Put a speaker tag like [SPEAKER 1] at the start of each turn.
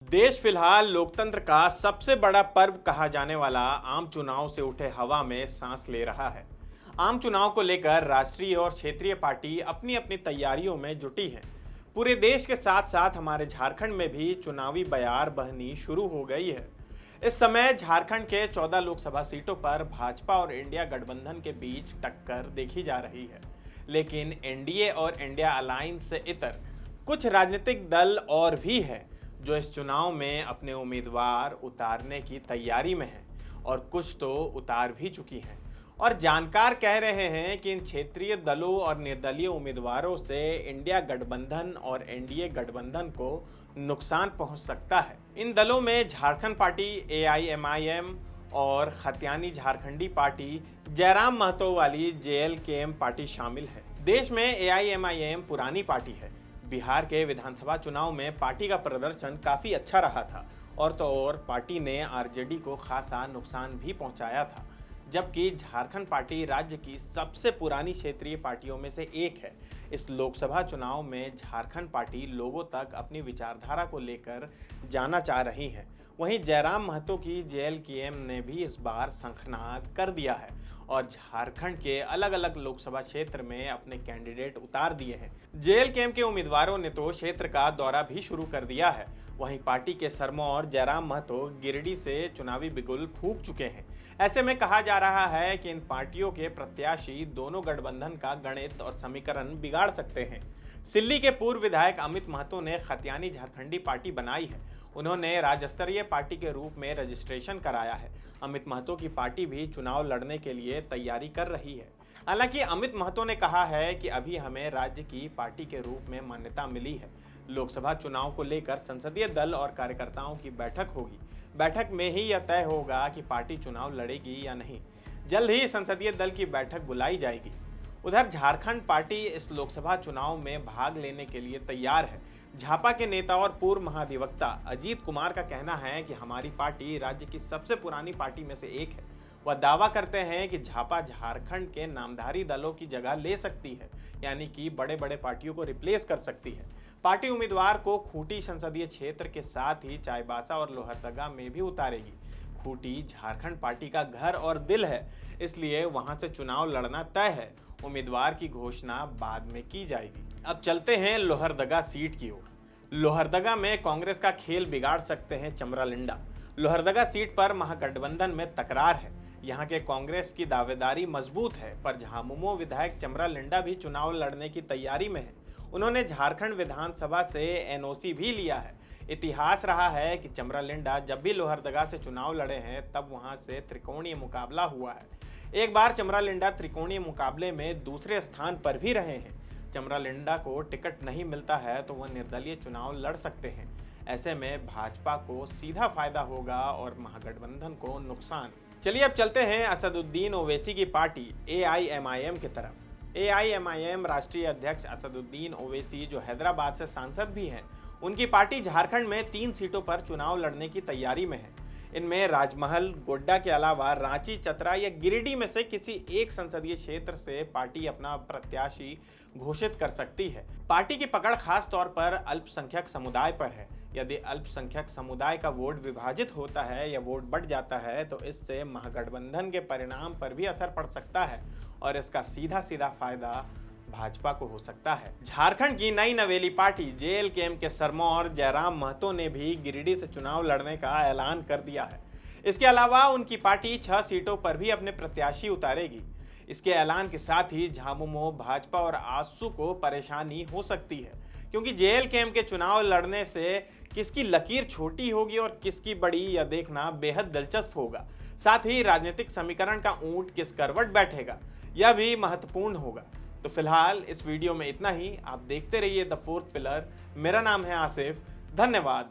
[SPEAKER 1] देश फिलहाल लोकतंत्र का सबसे बड़ा पर्व कहा जाने वाला आम चुनाव से उठे हवा में सांस ले रहा है। आम चुनाव को लेकर राष्ट्रीय और क्षेत्रीय पार्टी अपनी अपनी तैयारियों में जुटी हैं। पूरे देश के साथ साथ हमारे झारखंड में भी चुनावी बयार बहनी शुरू हो गई है। इस समय झारखंड के 14 लोकसभा सीटों पर भाजपा और इंडिया गठबंधन के बीच टक्कर देखी जा रही है। लेकिन एनडीए और इंडिया अलायंस से इतर कुछ राजनीतिक दल और भी है जो इस चुनाव में अपने उम्मीदवार उतारने की तैयारी में हैं और कुछ तो उतार भी चुकी हैं। और जानकार कह रहे हैं कि इन क्षेत्रीय दलों और निर्दलीय उम्मीदवारों से इंडिया गठबंधन और एनडीए गठबंधन को नुकसान पहुंच सकता है। इन दलों में झारखंड पार्टी एआईएमआईएम और खतियानी झारखंडी पार्टी जयराम महतो वाली जेएलकेएम पार्टी शामिल है। देश में एआईएमआईएम पुरानी पार्टी है। बिहार के विधानसभा चुनाव में पार्टी का प्रदर्शन काफी अच्छा रहा था और तो और पार्टी ने आरजेडी को खासा नुकसान भी पहुंचाया था। जबकि झारखंड पार्टी राज्य की सबसे पुरानी क्षेत्रीय पार्टियों में से एक है। इस लोकसभा चुनाव में झारखंड पार्टी लोगों तक अपनी विचारधारा को लेकर जाना चाह रही है। वहीं जयराम महतो की जेएलकेएम ने भी इस बार शंखनाद कर दिया है और झारखंड के अलग अलग लोकसभा क्षेत्र में अपने कैंडिडेट उतार दिए हैं। जेएलकेएम के उम्मीदवारों ने तो क्षेत्र का दौरा भी शुरू कर दिया है। वहीं पार्टी के सरमौर जयराम महतो गिरिडीह से चुनावी बिगुल फूंक चुके हैं। ऐसे में कहा जा रहा है कि इन पार्टियों के प्रत्याशी दोनों गठबंधन का गणित और समीकरण बिगाड़ सकते हैं। सिल्ली के पूर्व विधायक अमित महतो ने खतियानी झारखंडी पार्टी बनाई है। उन्होंने राज्य स्तरीय पार्टी के रूप में रजिस्ट्रेशन कराया है। अमित महतो की पार्टी भी चुनाव लड़ने के लिए तैयारी कर रही है। हालांकि अमित महतो ने कहा है कि अभी हमें राज्य की पार्टी के रूप में मान्यता मिली है। लोकसभा चुनाव को लेकर संसदीय दल और कार्यकर्ताओं की बैठक होगी। बैठक में ही यह तय होगा कि पार्टी चुनाव लड़ेगी या नहीं। जल्द ही संसदीय दल की बैठक बुलाई जाएगी। उधर झारखंड पार्टी इस लोकसभा चुनाव में भाग लेने के लिए तैयार है। झापा के नेता और पूर्व महाधिवक्ता अजीत कुमार का कहना है कि हमारी पार्टी राज्य की सबसे पुरानी पार्टी में से एक है। वह दावा करते हैं कि झापा झारखंड के नामधारी दलों की जगह ले सकती है, यानी कि बड़े बड़े पार्टियों को रिप्लेस कर सकती है। पार्टी उम्मीदवार को खूंटी संसदीय क्षेत्र के साथ ही चाईबासा और लोहरदगा में भी उतारेगी। खूंटी झारखंड पार्टी का घर और दिल है, इसलिए वहां से चुनाव लड़ना तय है। उम्मीदवार की घोषणा बाद में की जाएगी। अब चलते हैं लोहरदगा सीट की ओर। लोहरदगा में कांग्रेस का खेल बिगाड़ सकते हैं चमरालिंडा। लोहरदगा सीट पर महागठबंधन में तकरार है। यहाँ के कांग्रेस की दावेदारी मजबूत है, पर झामुमो विधायक चमरालिंडा भी चुनाव लड़ने की तैयारी में है। उन्होंने झारखंड विधानसभा से एनओसी भी लिया है। इतिहास रहा है कि चमरालिंडा जब भी लोहरदगा से चुनाव लड़े हैं तब वहां से त्रिकोणीय मुकाबला हुआ है। एक बार चमरालिंडा त्रिकोणीय मुकाबले में दूसरे स्थान पर भी रहे हैं। चमरालिंडा को टिकट नहीं मिलता है तो वह निर्दलीय चुनाव लड़ सकते हैं। ऐसे में भाजपा को सीधा फायदा होगा और महागठबंधन को नुकसान। चलिए अब चलते हैं असदुद्दीन ओवैसी की पार्टी एआईएमआईएम की तरफ। एआईएमआईएम राष्ट्रीय अध्यक्ष असदुद्दीन ओवैसी, जो हैदराबाद से सांसद भी हैं, उनकी पार्टी झारखंड में 3 सीटों पर चुनाव लड़ने की तैयारी में है। इनमें राजमहल, गोड्डा के अलावा रांची, चतरा या गिरिडीह में से किसी एक संसदीय क्षेत्र से पार्टी अपना प्रत्याशी घोषित कर सकती है। पार्टी की पकड़ खास तौर पर अल्पसंख्यक समुदाय पर है। यदि अल्पसंख्यक समुदाय का वोट विभाजित होता है या वोट बढ़ जाता है तो इससे महागठबंधन के परिणाम पर भी असर पड़ सकता है और इसका सीधा सीधा फायदा भाजपा को हो सकता है। झारखंड की नई नवेली पार्टी जेएलकेएम के सरमौर जयराम महतो ने भी गिरिडीह से चुनाव लड़ने का ऐलान कर दिया है। इसके अलावा उनकी पार्टी 6 सीटों पर भी अपने प्रत्याशी उतारेगी। इसके ऐलान के साथ ही झामुमो, भाजपा और आजसू को परेशानी हो सकती है, क्योंकि जेएलकेएम के चुनाव लड़ने से किसकी लकीर छोटी होगी और किसकी बड़ी, यह देखना बेहद दिलचस्प होगा। साथ ही राजनीतिक समीकरण का ऊंट किस करवट बैठेगा, यह भी महत्वपूर्ण होगा। तो फिलहाल इस वीडियो में इतना ही। आप देखते रहिए द फोर्थ पिलर। मेरा नाम है आसिफ। धन्यवाद।